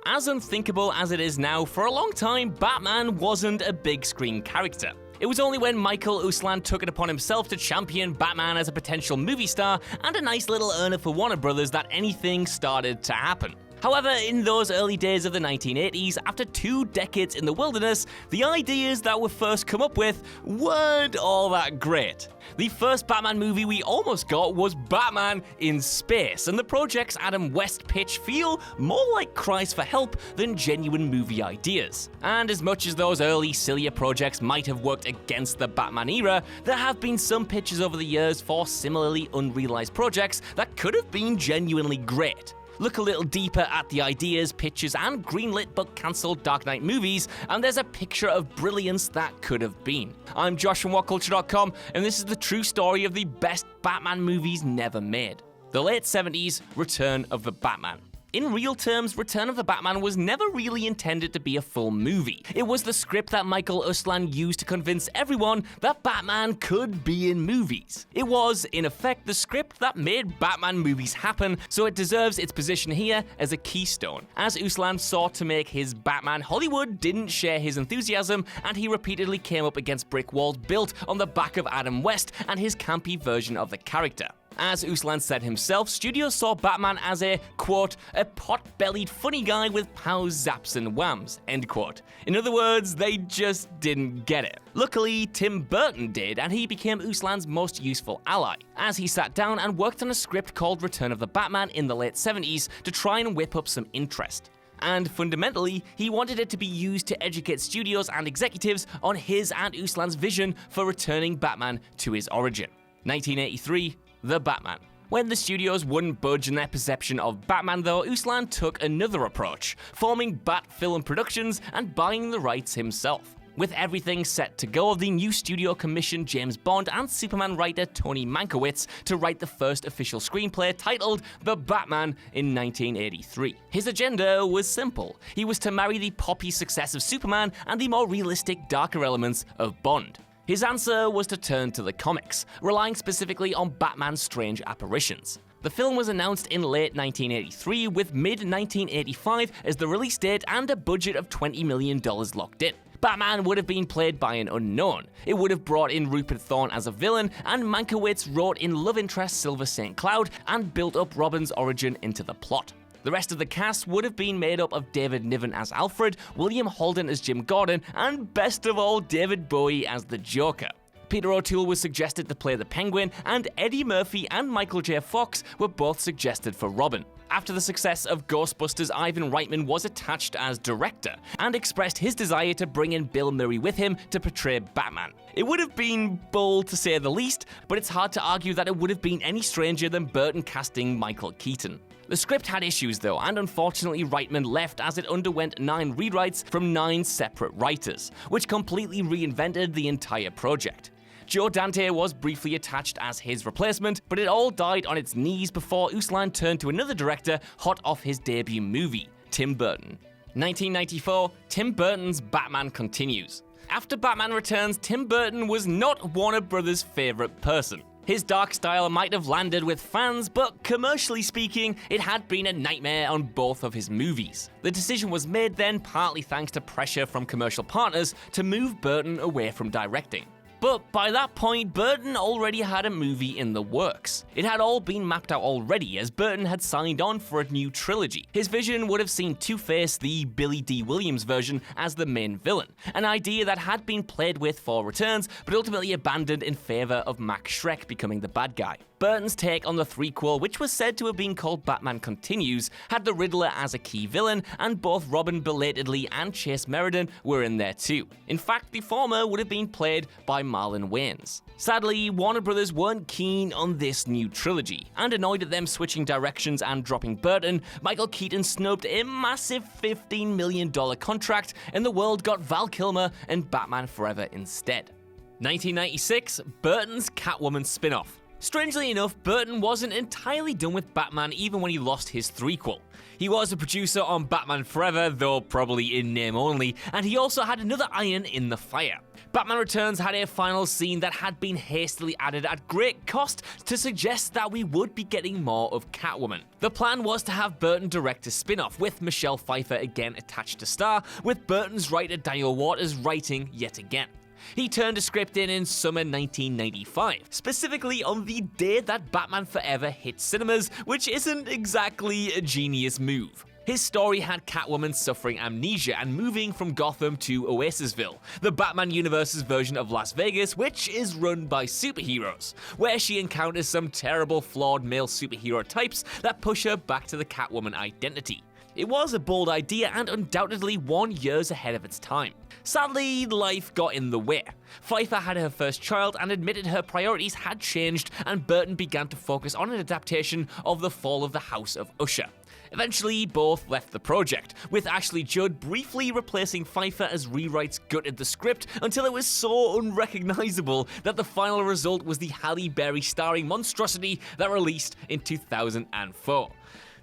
As unthinkable as it is now, for a long time, Batman wasn't a big screen character. It was only when Michael Uslan took it upon himself to champion Batman as a potential movie star and a nice little earner for Warner Brothers that anything started to happen. However, in those early days of the 1980s, after 2 decades in the wilderness, the ideas that were first come up with weren't all that great. The first Batman movie we almost got was Batman in Space, and the project's Adam West pitch feel more like cries for help than genuine movie ideas. And as much as those early, sillier projects might have worked against the Batman era, there have been some pitches over the years for similarly unrealized projects that could have been genuinely great. Look a little deeper at the ideas, pitches, and greenlit but cancelled Dark Knight movies, and there's a picture of brilliance that could have been. I'm Josh from WhatCulture.com, and this is the true story of the best Batman movies never made. The late 70s, Return of the Batman. In real terms, Return of the Batman was never really intended to be a full movie. It was the script that Michael Uslan used to convince everyone that Batman could be in movies. It was, in effect, the script that made Batman movies happen, so it deserves its position here as a keystone. As Uslan sought to make his Batman, Hollywood didn't share his enthusiasm, and he repeatedly came up against brick walls built on the back of Adam West and his campy version of the character. As Uslan said himself, studios saw Batman as a, quote, a pot-bellied funny guy with pows, zaps, and whams, end quote. In other words, they just didn't get it. Luckily, Tim Burton did, and he became Uslan's most useful ally, as he sat down and worked on a script called Return of the Batman in the late 70s to try and whip up some interest. And fundamentally, he wanted it to be used to educate studios and executives on his and Uslan's vision for returning Batman to his origin. 1983, The Batman. When the studios wouldn't budge in their perception of Batman though, Uslan took another approach, forming Bat Film Productions and buying the rights himself. With everything set to go, the new studio commissioned James Bond and Superman writer Tony Mankiewicz to write the first official screenplay titled The Batman in 1983. His agenda was simple. He was to marry the poppy success of Superman and the more realistic, darker elements of Bond. His answer was to turn to the comics, relying specifically on Batman's strange apparitions. The film was announced in late 1983 with mid-1985 as the release date and a budget of $20 million locked in. Batman would have been played by an unknown. It would have brought in Rupert Thorne as a villain, and Mankiewicz wrote in love interest Silver St. Cloud and built up Robin's origin into the plot. The rest of the cast would have been made up of David Niven as Alfred, William Holden as Jim Gordon, and best of all, David Bowie as the Joker. Peter O'Toole was suggested to play the Penguin, and Eddie Murphy and Michael J. Fox were both suggested for Robin. After the success of Ghostbusters, Ivan Reitman was attached as director and expressed his desire to bring in Bill Murray with him to portray Batman. It would have been bold to say the least, but it's hard to argue that it would have been any stranger than Burton casting Michael Keaton. The script had issues though, and unfortunately Reitman left as it underwent 9 rewrites from 9 separate writers, which completely reinvented the entire project. Joe Dante was briefly attached as his replacement, but it all died on its knees before Uslan turned to another director hot off his debut movie, Tim Burton. 1994, Tim Burton's Batman continues. After Batman Returns, Tim Burton was not Warner Brothers' favorite person. His dark style might have landed with fans, but commercially speaking, it had been a nightmare on both of his movies. The decision was made then partly thanks to pressure from commercial partners to move Burton away from directing. But by that point, Burton already had a movie in the works. It had all been mapped out already, as Burton had signed on for a new trilogy. His vision would have seen Two-Face, the Billy D. Williams version, as the main villain, an idea that had been played with for Returns, but ultimately abandoned in favor of Max Schreck becoming the bad guy. Burton's take on the threequel, which was said to have been called Batman Continues, had the Riddler as a key villain, and both Robin belatedly and Chase Meriden were in there too. In fact, the former would have been played by Marlon Wayans. Sadly, Warner Brothers weren't keen on this new trilogy, and annoyed at them switching directions and dropping Burton, Michael Keaton snubbed a massive $15 million contract, and the world got Val Kilmer and Batman Forever instead. 1996, Burton's Catwoman spin-off. Strangely enough, Burton wasn't entirely done with Batman even when he lost his threequel. He was a producer on Batman Forever, though probably in name only, and he also had another iron in the fire. Batman Returns had a final scene that had been hastily added at great cost to suggest that we would be getting more of Catwoman. The plan was to have Burton direct a spin-off, with Michelle Pfeiffer again attached to star, with Burton's writer Daniel Waters writing yet again. He turned a script in summer 1995, specifically on the day that Batman Forever hit cinemas, which isn't exactly a genius move. His story had Catwoman suffering amnesia and moving from Gotham to Oasisville, the Batman universe's version of Las Vegas, which is run by superheroes, where she encounters some terrible flawed male superhero types that push her back to the Catwoman identity. It was a bold idea and undoubtedly 1 year ahead of its time. Sadly, life got in the way. Pfeiffer had her first child and admitted her priorities had changed, and Burton began to focus on an adaptation of The Fall of the House of Usher. Eventually, both left the project, with Ashley Judd briefly replacing Pfeiffer as rewrites gutted the script until it was so unrecognizable that the final result was the Halle Berry starring monstrosity that released in 2004.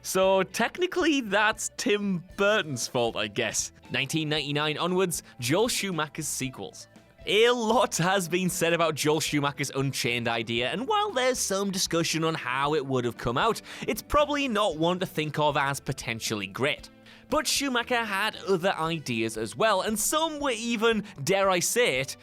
So technically that's Tim Burton's fault, I guess. 1999 onwards, Joel Schumacher's sequels. A lot has been said about Joel Schumacher's Unchained idea, and while there's some discussion on how it would have come out, it's probably not one to think of as potentially great. But Schumacher had other ideas as well, and some were even, dare I say it,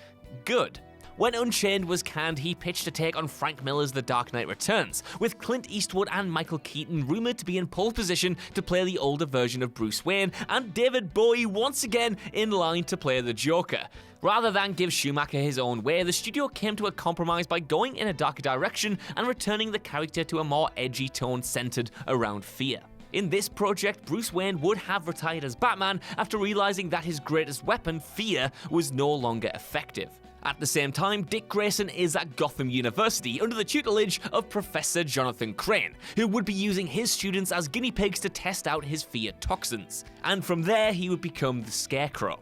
good. When Unchained was canned, he pitched a take on Frank Miller's The Dark Knight Returns, with Clint Eastwood and Michael Keaton rumoured to be in pole position to play the older version of Bruce Wayne, and David Bowie once again in line to play the Joker. Rather than give Schumacher his own way, the studio came to a compromise by going in a darker direction and returning the character to a more edgy tone centred around fear. In this project, Bruce Wayne would have retired as Batman after realising that his greatest weapon, fear, was no longer effective. At the same time, Dick Grayson is at Gotham University under the tutelage of Professor Jonathan Crane, who would be using his students as guinea pigs to test out his fear toxins. And from there, he would become the Scarecrow.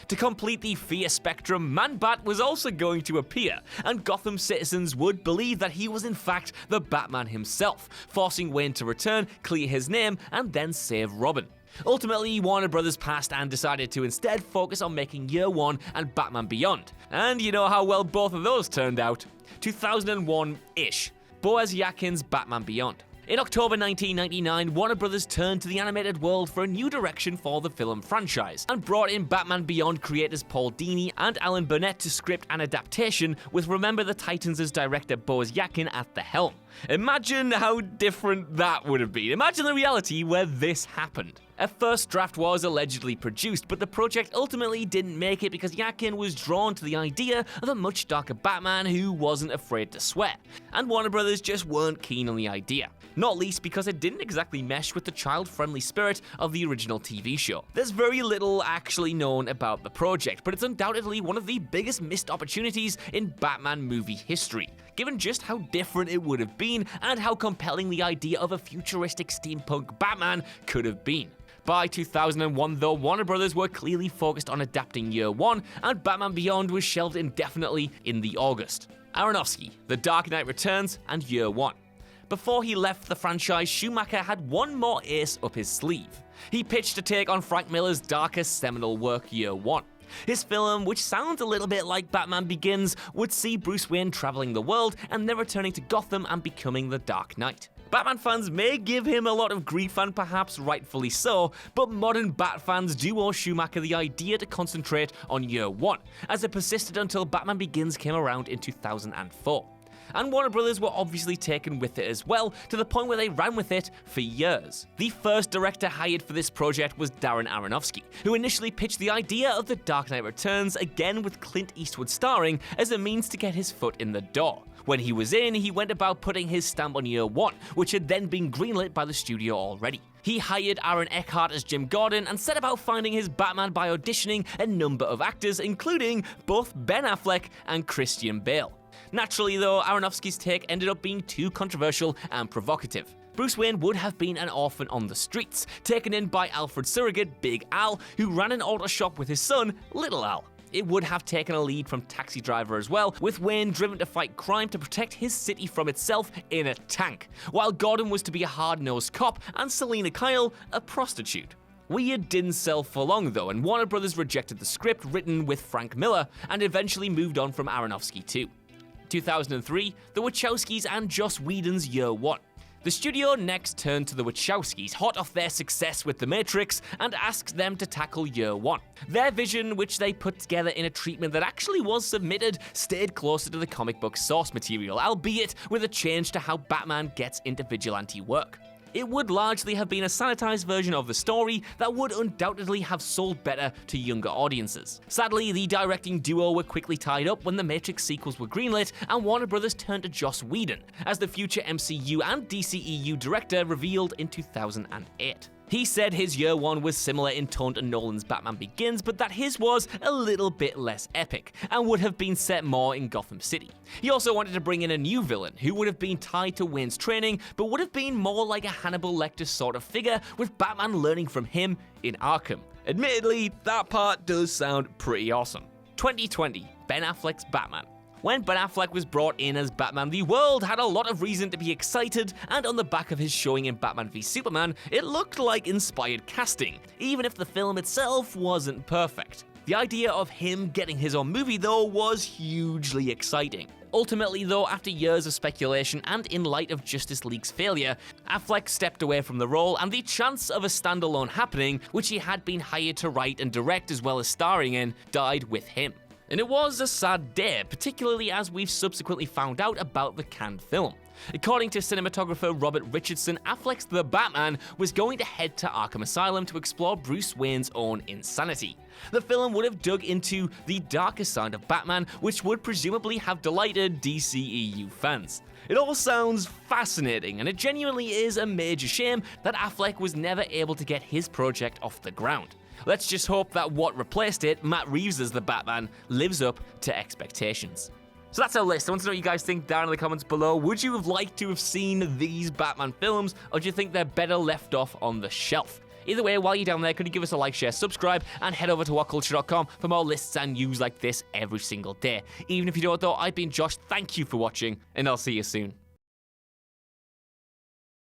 To complete the fear spectrum, Man-Bat was also going to appear, and Gotham citizens would believe that he was in fact the Batman himself, forcing Wayne to return, clear his name, and then save Robin. Ultimately, Warner Brothers passed and decided to instead focus on making Year One and Batman Beyond. And you know how well both of those turned out. 2001-ish. BOAZ YAKIN'S Batman Beyond. In October 1999, Warner Brothers turned to the animated world for a new direction for the film franchise, and brought in Batman Beyond creators Paul Dini and Alan Burnett to script an adaptation, with Remember the Titans' director BOAZ YAKIN at the helm. Imagine how different that would have been. Imagine the reality where this happened. A first draft was allegedly produced, but the project ultimately didn't make it because Yakin was drawn to the idea of a much darker Batman who wasn't afraid to swear, and Warner Brothers just weren't keen on the idea. Not least because it didn't exactly mesh with the child-friendly spirit of the original TV show. There's very little actually known about the project, but it's undoubtedly one of the biggest missed opportunities in Batman movie history, given just how different it would have been and how compelling the idea of a futuristic steampunk Batman could have been. By 2001, though, Warner Brothers were clearly focused on adapting Year One, and Batman Beyond was shelved indefinitely in the August. Aronofsky, The Dark Knight Returns, and Year One. Before he left the franchise, Schumacher had one more ace up his sleeve. He pitched a take on Frank Miller's darkest seminal work, Year One. His film, which sounds a little bit like Batman Begins, would see Bruce Wayne traveling the world and then returning to Gotham and becoming the Dark Knight. Batman fans may give him a lot of grief, and perhaps rightfully so, but modern Bat fans do owe Schumacher the idea to concentrate on Year One, as it persisted until Batman Begins came around in 2004. And Warner Brothers were obviously taken with it as well, to the point where they ran with it for years. The first director hired for this project was Darren Aronofsky, who initially pitched the idea of The Dark Knight Returns, again with Clint Eastwood starring, as a means to get his foot in the door. When he was in, he went about putting his stamp on Year One, which had then been greenlit by the studio already. He hired Aaron Eckhart as Jim Gordon and set about finding his Batman by auditioning a number of actors, including both Ben Affleck and Christian Bale. Naturally though, Aronofsky's take ended up being too controversial and provocative. Bruce Wayne would have been an orphan on the streets, taken in by Alfred surrogate Big Al, who ran an auto shop with his son, Little Al. It would have taken a lead from Taxi Driver as well, with Wayne driven to fight crime to protect his city from itself in a tank, while Gordon was to be a hard-nosed cop and Selina Kyle a prostitute. Weird didn't sell for long though, and Warner Brothers rejected the script written with Frank Miller and eventually moved on from Aronofsky too. 2003, the Wachowskis and Joss Whedon's Year One. The studio next turned to the Wachowskis, hot off their success with The Matrix, and asked them to tackle Year One. Their vision, which they put together in a treatment that actually was submitted, stayed closer to the comic book source material, albeit with a change to how Batman gets into vigilante work. It would largely have been a sanitized version of the story that would undoubtedly have sold better to younger audiences. Sadly, the directing duo were quickly tied up when the Matrix sequels were greenlit, and Warner Brothers turned to Joss Whedon as the future MCU and DCEU director, revealed in 2008. He said his Year One was similar in tone to Nolan's Batman Begins, but that his was a little bit less epic, and would have been set more in Gotham City. He also wanted to bring in a new villain, who would have been tied to Wayne's training, but would have been more like a Hannibal Lecter sort of figure, with Batman learning from him in Arkham. Admittedly, that part does sound pretty awesome. 2020, Ben Affleck's Batman. When Ben Affleck was brought in as Batman, the world had a lot of reason to be excited, and on the back of his showing in Batman v Superman, it looked like inspired casting, even if the film itself wasn't perfect. The idea of him getting his own movie, though, was hugely exciting. Ultimately, though, after years of speculation and in light of Justice League's failure, Affleck stepped away from the role, and the chance of a standalone happening, which he had been hired to write and direct as well as starring in, died with him. And it was a sad day, particularly as we've subsequently found out about the canned film. According to cinematographer Robert Richardson, Affleck's The Batman was going to head to Arkham Asylum to explore Bruce Wayne's own insanity. The film would have dug into the darker side of Batman, which would presumably have delighted DCEU fans. It all sounds fascinating, and it genuinely is a major shame that Affleck was never able to get his project off the ground. Let's just hope that what replaced it, Matt Reeves as the Batman, lives up to expectations. So that's our list. I want to know what you guys think down in the comments below. Would you have liked to have seen these Batman films, or do you think they're better left off on the shelf? Either way, while you're down there, could you give us a like, share, subscribe, and head over to whatculture.com for more lists and news like this every single day. Even if you don't though, I've been Josh, thank you for watching, and I'll see you soon.